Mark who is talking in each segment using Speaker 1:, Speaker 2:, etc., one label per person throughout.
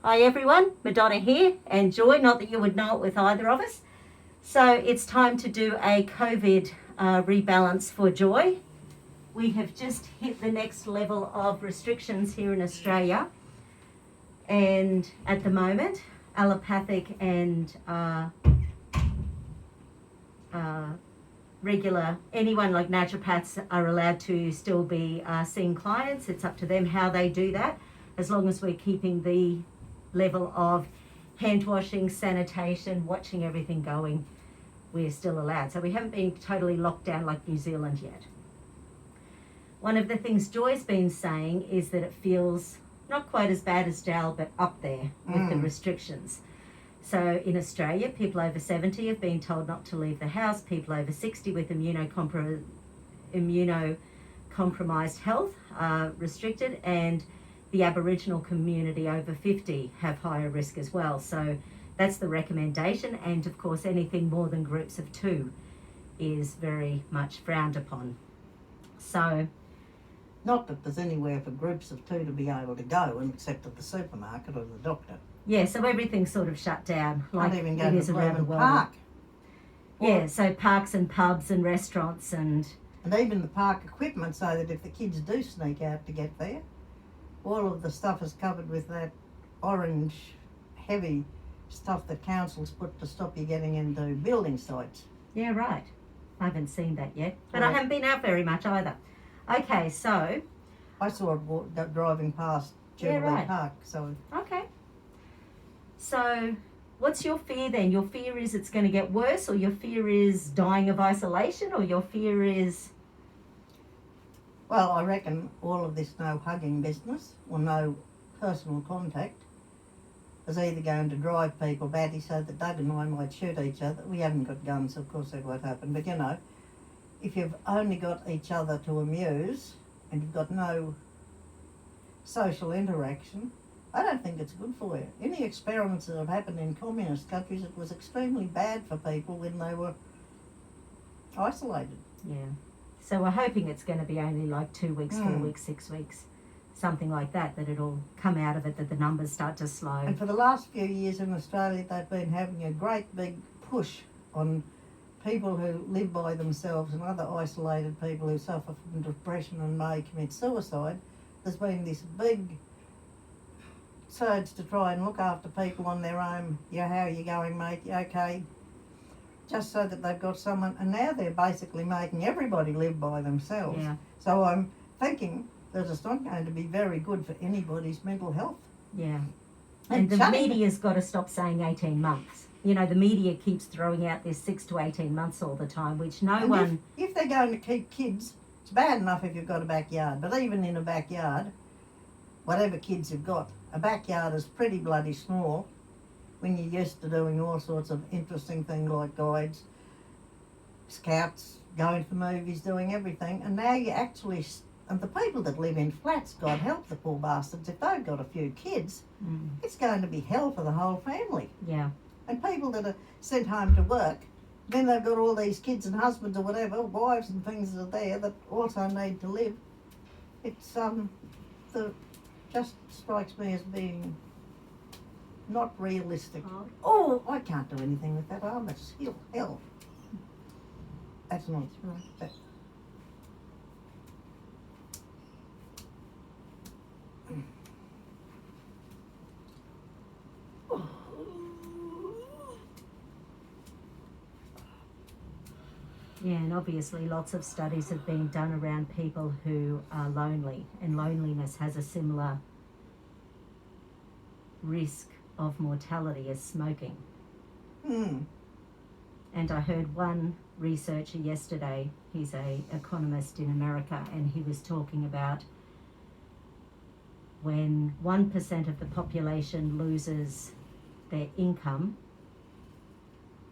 Speaker 1: Hi everyone, Madonna here, and Joy, not that you would know it with either of us. So it's time to do a COVID rebalance for Joy. We have just hit the next level of restrictions here in Australia, and at the moment, allopathic and regular, anyone like naturopaths are allowed to still be seeing clients. It's up to them how they do that, as long as we're keeping the level of hand washing, sanitation, watching everything going, we're still allowed. So we haven't been totally locked down like New Zealand yet. One of the things Joy's been saying is that it feels not quite as bad as Dal, but up there with the restrictions. So in Australia, people over 70 have been told not to leave the house. People over 60 with immunocompromised health are restricted, and the Aboriginal community over 50 have higher risk as well. So that's the recommendation, and of course anything more than groups of 2 is very much frowned upon. So
Speaker 2: not that there's anywhere for groups of 2 to be able to go except at the supermarket or the doctor.
Speaker 1: Yeah, so everything's sort of shut down, like
Speaker 2: Can't even go
Speaker 1: it
Speaker 2: to
Speaker 1: is around the world.
Speaker 2: Park.
Speaker 1: Yeah, so parks and pubs and restaurants and
Speaker 2: even the park equipment, so that if the kids do sneak out to get there, all of the stuff is covered with that orange heavy stuff that councils put to stop you getting into building sites.
Speaker 1: Yeah, right. I haven't seen that yet, but I haven't been out very much either. Okay, so
Speaker 2: I saw it driving past Jubilee Park. So
Speaker 1: okay. So what's your fear then? Your fear is it's going to get worse, or your fear is dying of isolation, or your fear is...
Speaker 2: Well, I reckon all of this no hugging business or no personal contact is either going to drive people batty so that Doug and I might shoot each other. We haven't got guns, of course that won't happen, but if you've only got each other to amuse and you've got no social interaction, I don't think it's good for you. In the experiments that have happened in communist countries, it was extremely bad for people when they were isolated.
Speaker 1: Yeah. So we're hoping it's going to be only like 2 weeks, 4 weeks, 6 weeks, something like that it'll come out of it, that the numbers start to slow.
Speaker 2: And for the last few years in Australia, they've been having a great big push on people who live by themselves and other isolated people who suffer from depression and may commit suicide. There's been this big surge to try and look after people on their own. How are you going, mate? You okay? Just so that they've got someone, and now they're basically making everybody live by themselves.
Speaker 1: Yeah.
Speaker 2: So I'm thinking that it's not going to be very good for anybody's mental health.
Speaker 1: Yeah. And the media's got to stop saying 18 months. The media keeps throwing out this 6 to 18 months all the time, which
Speaker 2: If they're going to keep kids, it's bad enough if you've got a backyard, but even in a backyard, whatever kids you've got, a backyard is pretty bloody small when you're used to doing all sorts of interesting things like guides, scouts, going to the movies, doing everything, and now you actually... And the people that live in flats, God help the poor bastards, if they've got a few kids, it's going to be hell for the whole family.
Speaker 1: Yeah.
Speaker 2: And people that are sent home to work, then they've got all these kids and husbands or whatever, wives and things that are there that also need to live. It's just strikes me as being not realistic. Oh, I can't do anything with that arm. It's hell. That's not right.
Speaker 1: Yeah, and obviously lots of studies have been done around people who are lonely, and loneliness has a similar risk of mortality as smoking. And I heard one researcher yesterday, he's an economist in America, and he was talking about when 1% of the population loses their income,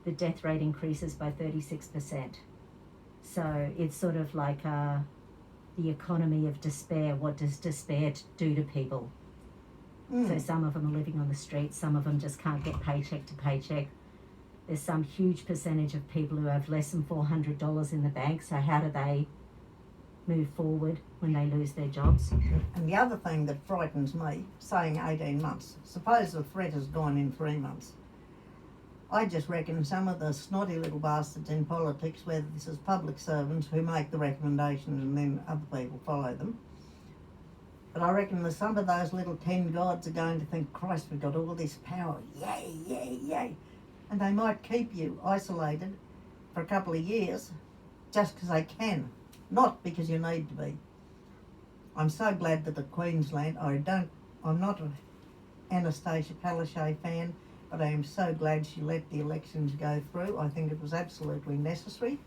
Speaker 1: the death rate increases by 36%. So it's sort of like the economy of despair. What does despair do to people? So some of them are living on the streets, some of them just can't get paycheck to paycheck. There's some huge percentage of people who have less than $400 in the bank, so how do they move forward when they lose their jobs.
Speaker 2: And the other thing that frightens me, saying 18 months, suppose the threat has gone in 3 months. I just reckon some of the snotty little bastards in politics, whether this is public servants who make the recommendations and then other people follow them, but I reckon that some of those little 10 gods are going to think, Christ, we've got all this power, yay, yay, yay. And they might keep you isolated for a couple of years just because they can, not because you need to be. I'm so glad that at Queensland, I'm not an Anastasia Palaszczuk fan, but I am so glad she let the elections go through. I think it was absolutely necessary,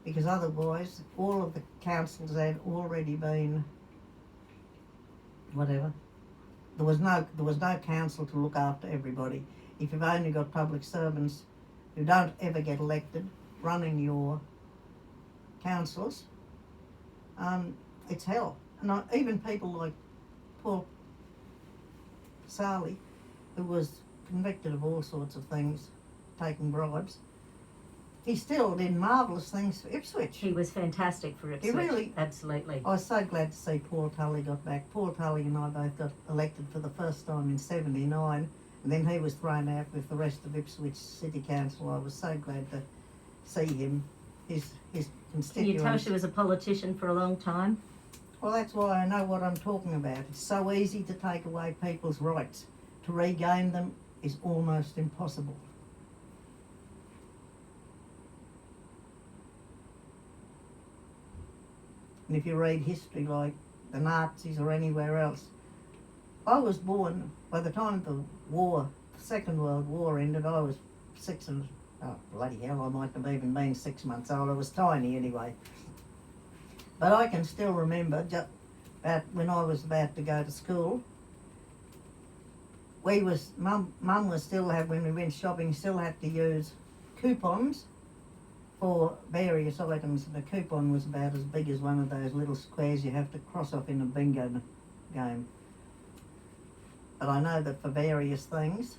Speaker 2: because otherwise all of the councils had already been whatever. There was no council to look after everybody. If you've only got public servants who don't ever get elected running your councils, it's hell. And even people like Paul Sali, who was convicted of all sorts of things, taking bribes, he still did marvellous things for Ipswich.
Speaker 1: He was fantastic for Ipswich.
Speaker 2: He really,
Speaker 1: absolutely.
Speaker 2: I was so glad to see Paul Tully got back. Paul Tully and I both got elected for the first time in '79, and then he was thrown out with the rest of Ipswich City Council. I was so glad to see him, his constituents.
Speaker 1: Can you tell she was a politician for a long time?
Speaker 2: Well, that's why I know what I'm talking about. It's so easy to take away people's rights. To regain them is almost impossible. And if you read history like the Nazis or anywhere else, I was born, by the time the Second World War ended, I was bloody hell, I might have even been 6 months old. I was tiny anyway. But I can still remember just about when I was about to go to school, Mum was still when we went shopping, still had to use coupons for various items. And a coupon was about as big as one of those little squares you have to cross off in a bingo game. But I know that for various things,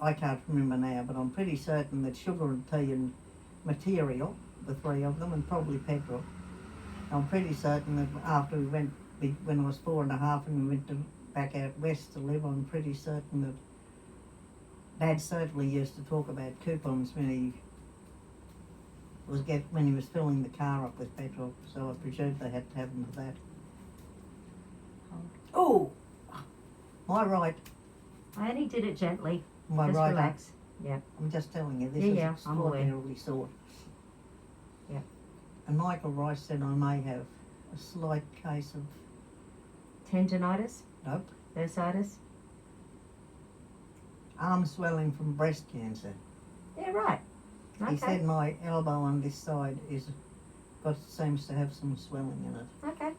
Speaker 2: I can't remember now, but I'm pretty certain that sugar and tea and material, the three of them, and probably petrol. I'm pretty certain that after when I was 4.5 and we went back out west to live, I'm pretty certain that Dad certainly used to talk about coupons when he was filling the car up with petrol, so I presumed they had to have them for that. Oh, my right.
Speaker 1: I only did it gently.
Speaker 2: My
Speaker 1: Just
Speaker 2: right.
Speaker 1: relax. Yeah.
Speaker 2: I'm just telling you, this
Speaker 1: Yeah,
Speaker 2: is
Speaker 1: I'm aware.
Speaker 2: extraordinarily sore.
Speaker 1: Yeah.
Speaker 2: And Michael Rice said I may have a slight case of
Speaker 1: Tendinitis?
Speaker 2: nope,
Speaker 1: Bursitis?
Speaker 2: arm swelling from breast cancer.
Speaker 1: Yeah, right. Okay.
Speaker 2: He said my elbow on this side seems to have some swelling in it.
Speaker 1: Okay.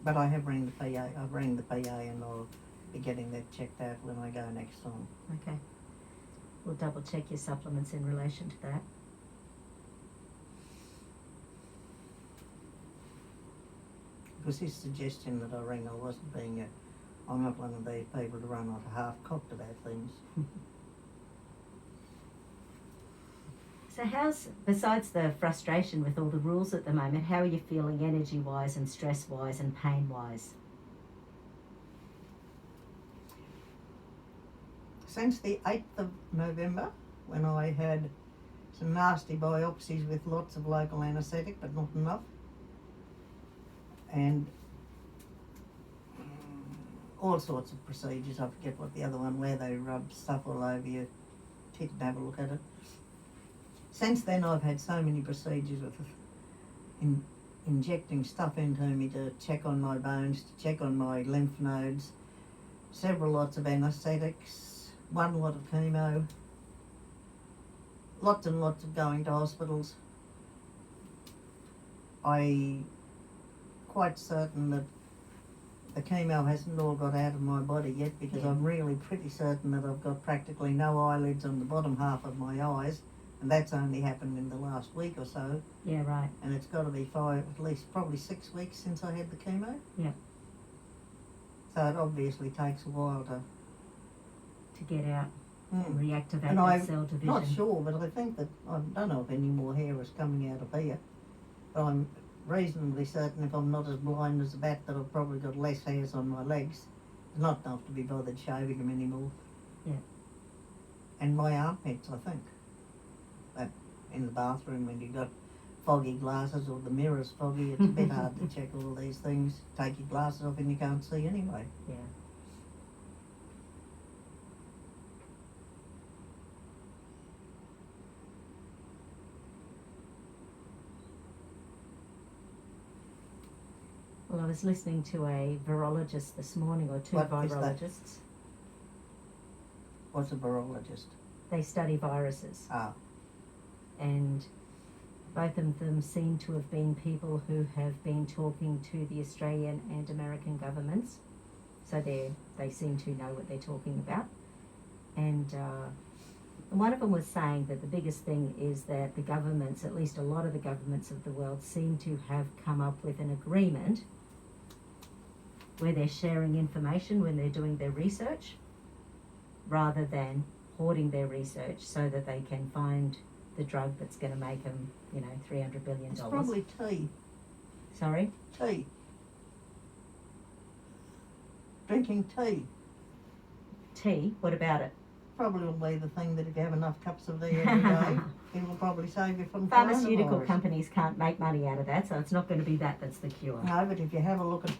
Speaker 2: But I have rang the PA. I've rang the PA and I'll be getting that checked out when I go next time.
Speaker 1: Okay. We'll double check your supplements in relation to that.
Speaker 2: It was his suggestion that I rang. I'm not one of these people to run like a half-cocked about things.
Speaker 1: So besides the frustration with all the rules at the moment, how are you feeling energy-wise and stress-wise and pain-wise?
Speaker 2: Since the 8th of November, when I had some nasty biopsies with lots of local anaesthetic, but not enough, and all sorts of procedures. I forget what the other one, where they rub stuff all over your tit and have a look at it. Since then I've had so many procedures with injecting stuff into me to check on my bones, to check on my lymph nodes, several lots of anaesthetics, one lot of chemo, lots and lots of going to hospitals. I'm quite certain that the chemo hasn't all got out of my body yet, because I'm really pretty certain that I've got practically no eyelids on the bottom half of my eyes, and that's only happened in the last week or so.
Speaker 1: Yeah, right.
Speaker 2: And it's got to be probably 6 weeks since I had the chemo.
Speaker 1: Yeah.
Speaker 2: So it obviously takes a while
Speaker 1: To get out and reactivate
Speaker 2: and
Speaker 1: that
Speaker 2: I'm
Speaker 1: cell division.
Speaker 2: not sure, but I think that I don't know if any more hair is coming out of here, But I'm reasonably certain if I'm not as blind as a bat that I've probably got less hairs on my legs. Not enough to be bothered shaving them anymore.
Speaker 1: Yeah.
Speaker 2: And my armpits, I think. But in the bathroom when you've got foggy glasses or the mirror's foggy, it's a bit hard to check all these things. Take your glasses off and you can't see anyway.
Speaker 1: Yeah. Well, I was listening to a virologist this morning, or two
Speaker 2: What is that?
Speaker 1: virologists.
Speaker 2: What's a virologist?
Speaker 1: They study viruses,
Speaker 2: Ah,
Speaker 1: and both of them seem to have been people who have been talking to the Australian and American governments. So they seem to know what they're talking about. And one of them was saying that the biggest thing is that the governments, at least a lot of the governments of the world, seem to have come up with an agreement where they're sharing information when they're doing their research, rather than hoarding their research so that they can find the drug that's going to make them, $300 billion.
Speaker 2: it's probably tea.
Speaker 1: Sorry?
Speaker 2: Tea. Drinking tea.
Speaker 1: Tea? What about it?
Speaker 2: Probably will be the thing that if you have enough cups of tea every day, it will probably save you from
Speaker 1: Pharmaceutical
Speaker 2: coronavirus.
Speaker 1: companies can't make money out of that, so it's not going to be that's the cure.
Speaker 2: No, but if you have a look at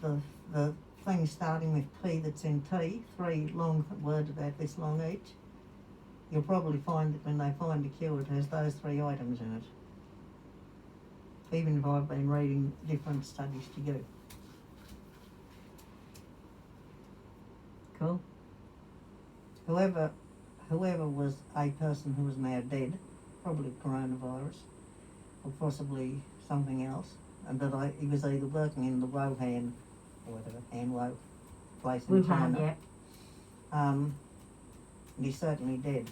Speaker 2: the thing starting with tea that's in tea, 3 long words about this long each, you'll probably find that when they find a cure, it has those 3 items in it. Even if I've been reading different studies to you.
Speaker 1: Cool.
Speaker 2: Whoever was a person who was now dead, probably coronavirus, or possibly something else, and that he was either working in the Wuhan, or whatever, Hanwo place in
Speaker 1: Wuhan,
Speaker 2: China.
Speaker 1: yeah.
Speaker 2: And he's certainly dead.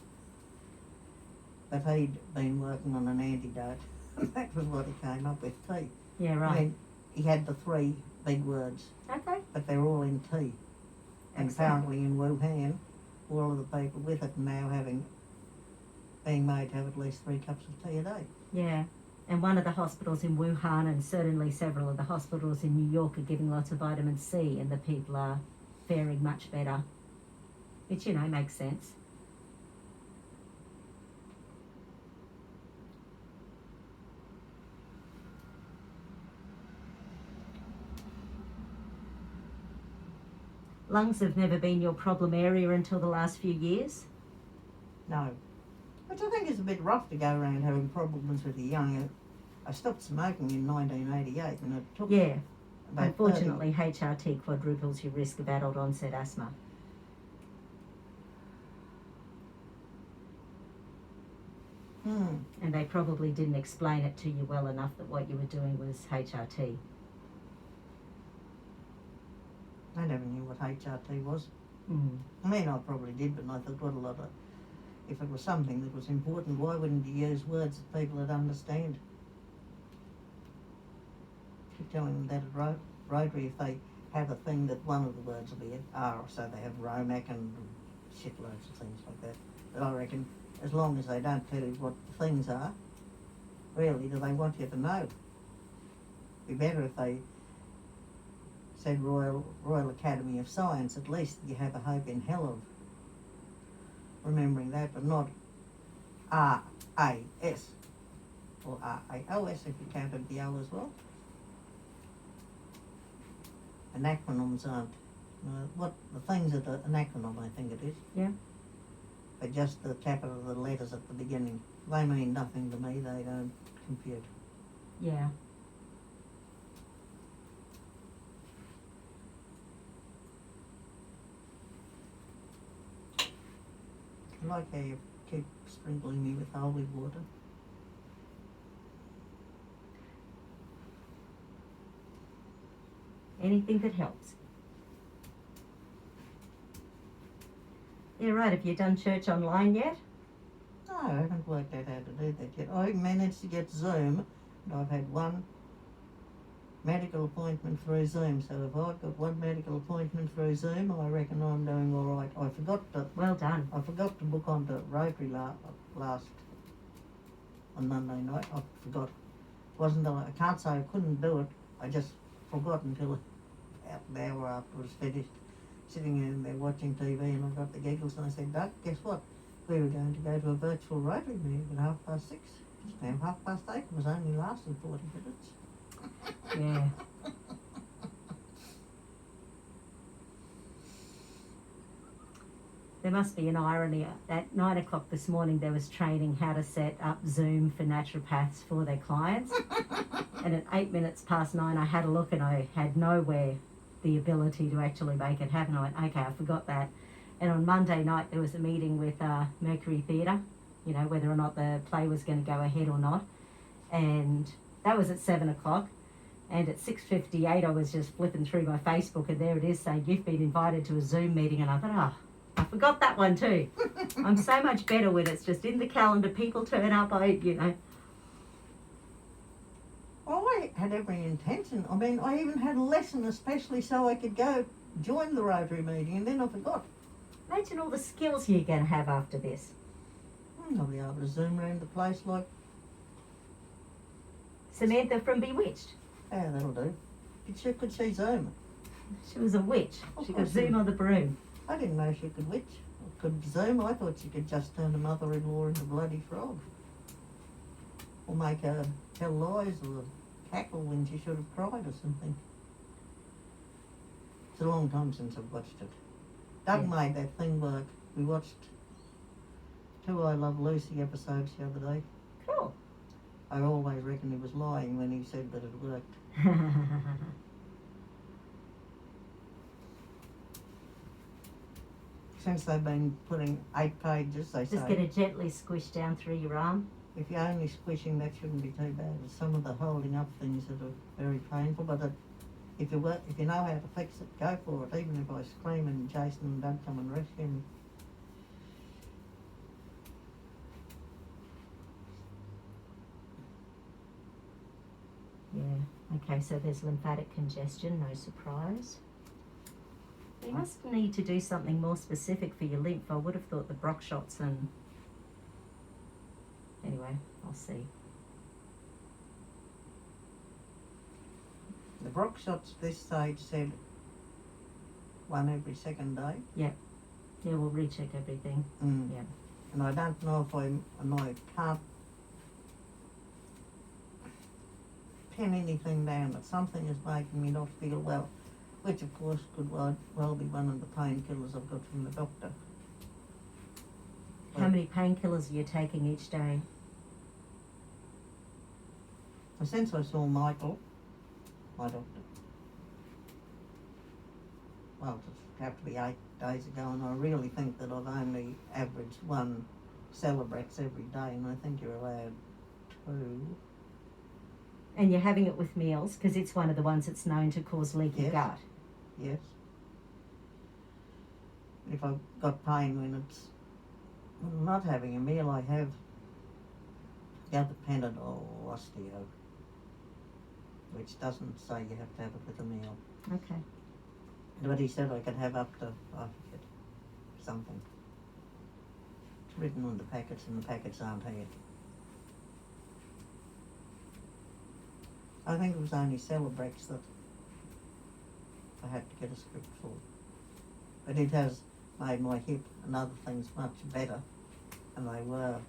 Speaker 2: But he'd been working on an antidote, and that was what he came up with, tea.
Speaker 1: Yeah, right.
Speaker 2: I mean, he had the 3 big words,
Speaker 1: Okay.
Speaker 2: but they're all in tea. And
Speaker 1: Excellent.
Speaker 2: apparently in Wuhan, all of the people with it are now being made to have at least 3 cups of tea a day.
Speaker 1: Yeah. And one of the hospitals in Wuhan, and certainly several of the hospitals in New York, are giving lots of vitamin C, and the people are faring much better. Which, makes sense. Lungs have never been your problem area until the last few years?
Speaker 2: No. Which I think is a bit rough to go around having problems with the young. I stopped smoking in 1988 and it took
Speaker 1: Yeah.
Speaker 2: about
Speaker 1: Unfortunately, HRT quadruples your risk of adult onset asthma.
Speaker 2: 30.
Speaker 1: And they probably didn't explain it to you well enough that what you were doing was HRT.
Speaker 2: I never knew what HRT was.
Speaker 1: Mm.
Speaker 2: I mean, I probably did, but I thought, what a lot of... If it was something that was important, why wouldn't you use words that people would understand? Keep telling them that at Rotary, if they have a thing that one of the words will be R, so they have Romac and shitloads of things like that. But I reckon, as long as they don't tell you what the things are, really, do they want you to know? It'd be better if they said Royal Academy of Science. At least you have a hope in hell of remembering that, but not RAS or RAOS if you counted the O as well. And acronyms aren't. What the things are an acronym, I think it is.
Speaker 1: Yeah.
Speaker 2: But just the capital of the letters at the beginning. They mean nothing to me, they don't compute.
Speaker 1: Yeah.
Speaker 2: I like how you keep sprinkling me with holy water.
Speaker 1: Anything that helps. Yeah, right. Have you done church online yet?
Speaker 2: No, I haven't worked out how to do that yet. I managed to get Zoom, and I've had 1 medical appointment through Zoom. So if I've got 1 medical appointment through Zoom, I reckon I'm doing all right. I forgot to book onto Rotary last on Monday night. I forgot. Wasn't that I can't say I couldn't do it. I just forgot until about an hour after it was finished, sitting in there watching TV, and I got the giggles, and I said, Doug, guess what? We were going to go to a virtual Rotary meeting at 6:30. It's now 8:30. It was only lasting 40 minutes.
Speaker 1: Yeah. There must be an irony. At 9 o'clock this morning, there was training how to set up Zoom for naturopaths for their clients. And at 8 minutes past 9, I had a look and I had nowhere the ability to actually make it happen. I went, okay, I forgot that. And on Monday night, there was a meeting with Mercury Theatre, you know, whether or not the play was going to go ahead or not. And that was at 7 o'clock. And at 6:58, I was just flipping through my Facebook, and there it is saying, you've been invited to a Zoom meeting. And I thought, I forgot that one too. I'm so much better when it's just in the calendar, people turn up, I
Speaker 2: had every intention. I mean, I even had a lesson especially so I could go join the Rotary meeting, and then I forgot.
Speaker 1: Imagine all the skills you're going to have after this.
Speaker 2: I'll be able to zoom around the place like,
Speaker 1: Samantha from Bewitched.
Speaker 2: yeah, that'll do. Could she zoom?
Speaker 1: She was a witch. She could zoom on the broom.
Speaker 2: I didn't know she could witch. Or could zoom. I thought she could just turn a mother-in-law into a bloody frog. Or make her tell lies or cackle when she should have cried or something. It's a long time since I've watched it. Doug made that thing work. We watched 2 I Love Lucy episodes the other day.
Speaker 1: Cool.
Speaker 2: I always reckon he was lying when he said that it worked. Since they've been putting 8 pages, they
Speaker 1: Just
Speaker 2: say,
Speaker 1: get it gently squished down through your arm.
Speaker 2: if you're only squishing, that shouldn't be too bad. It's some of the holding up things that are very painful, but if you know how to fix it, go for it, even if I scream and Jason and Doug come and rescue me.
Speaker 1: Yeah, okay, so there's lymphatic congestion, no surprise. You must need to do something more specific for your lymph. I would have thought the Brock shots and... Anyway, I'll see.
Speaker 2: The Brock shots this stage said 1 every second day.
Speaker 1: Yeah, we'll recheck everything. Yeah.
Speaker 2: And I don't know if I can't pin anything down, but something is making me not feel well, which of course could well be one of the painkillers I've got from the doctor.
Speaker 1: How many painkillers are you taking each day?
Speaker 2: Since I saw Michael, my doctor, well, it have to be 8 days ago, and I really think that I've only averaged 1 Celebrex every day, and I think you're allowed 2.
Speaker 1: And you're having it with meals, because it's one of the ones that's known to cause leaky
Speaker 2: Yes.
Speaker 1: gut.
Speaker 2: Yes. If I've got pain when I'm not having a meal, I have the other Panadol Osteo, which doesn't say you have to have it with a meal.
Speaker 1: Okay.
Speaker 2: But he said I could have up to, I forget, something. It's written on the packets, and the packets aren't here. I think it was only Celebrex that I had to get a script for. But it has made my hip and other things much better, and they were